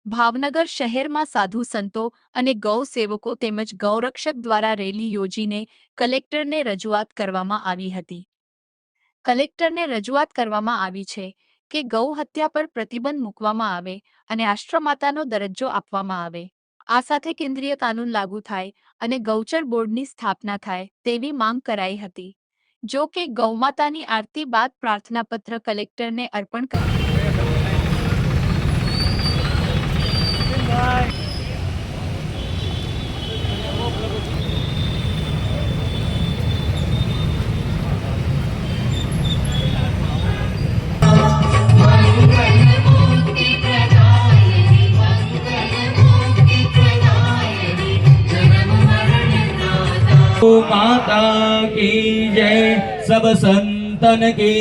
ભાવનગર શહેરમાં સાધુ સંતો અને ગૌ સેવકો તેમજ ગૌરક્ષક દ્વારા રેલી યોજીને કલેક્ટરને રજૂઆત કરવામાં આવી હતી। કલેક્ટરને રજૂઆત કરવામાં આવી છે કે ગૌ હત્યા પર પ્રતિબંધ મૂકવામાં આવે અને આશ્રમાતાનો દરજ્જો આપવામાં આવે। આ સાથે કેન્દ્રીય કાનૂન લાગુ થાય અને ગૌચર બોર્ડની સ્થાપના થાય તેવી માંગ કરાઈ હતી। જો કે ગૌમાતાની આરતી બાદ પ્રાર્થનાપત્ર કલેક્ટરને અર્પણ કરાયું। माता की जय, सब संतन की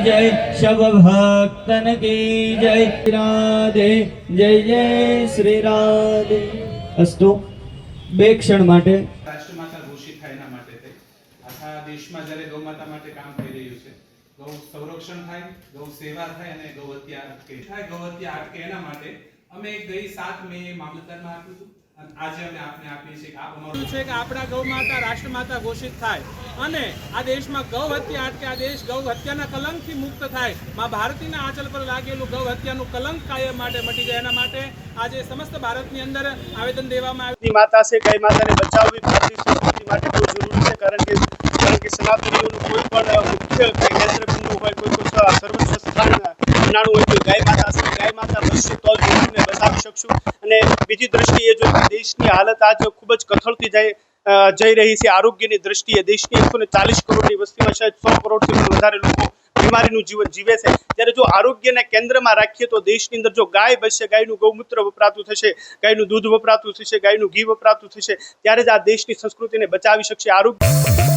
जय, सब भक्तन की जय। राधे जय जय श्री राधे। अस्तु બે ક્ષણ માટે રાષ્ટ્રમાતા ઘોષિત થાય એના માટે તે આખા દેશમાં જ્યારે ગૌમાતા માટે કામ થઈ રહ્યું છે, ગૌ સંરક્ષણ થાય, ગૌ સેવા થાય અને ગૌ હત્યા અટકે થાય, ગૌ હત્યા અટકે એના માટે અમે ગઈ 7 મે મામલતદારમાં આપ્યું હતું અને આજે અમે આપને આપીએ છીએ કે આપ અમારું છે કે આપણા ગૌ માતા રાષ્ટ્રમાતા ઘોષિત થાય અને આ દેશમાં ગૌ હત્યા અટકે, આ દેશ ગૌ હત્યાના કલંકથી મુક્ત થાય, માં ભારતીના આંચલ પર લાગેલું ગૌ હત્યાનું કલંક કાયમ માટે મટી જાય એના માટે આજે સમસ્ત ભારતની અંદર આવેદન દેવામાં આવ્યું। માતા છે ગાય માતાને બચાવવી ભારતીય સંસ્કૃતિ માટે બહુ જરૂરી છે, કારણ કે સનાતનીઓનું કોઈ પણ મુખ્ય કેન્દ્રબિંદુ હોય, કોઈ સર્વસ્વ સ્થાન બનાવવું હોય તો ગાય માતા છે। ગાય માતા બચશે તો જ દેશને બચાવી શકશું। અને બીજી દ્રષ્ટિએ જો દેશની હાલત આજ ખૂબ જ કથળતી જઈ રહી છે આરોગ્યની દ્રષ્ટિએ, દેશની 140 કરોડની વસ્તીમાં શાયદ 100 કરોડથી પણ વધારે લોકો બીમારીનું જીવન જીવે છે, ત્યારે જો આરોગ્યને કેન્દ્રમાં રાખીએ તો દેશની અંદર જો ગાય બચશે, ગાયનું ગૌમૂત્ર વપરાતું થશે, ગાયનું દૂધ વપરાતું થશે, ગાયનું ઘી વપરાતું થશે, ત્યારે જ આ દેશની સંસ્કૃતિને બચાવી શકશે। આરોગ્ય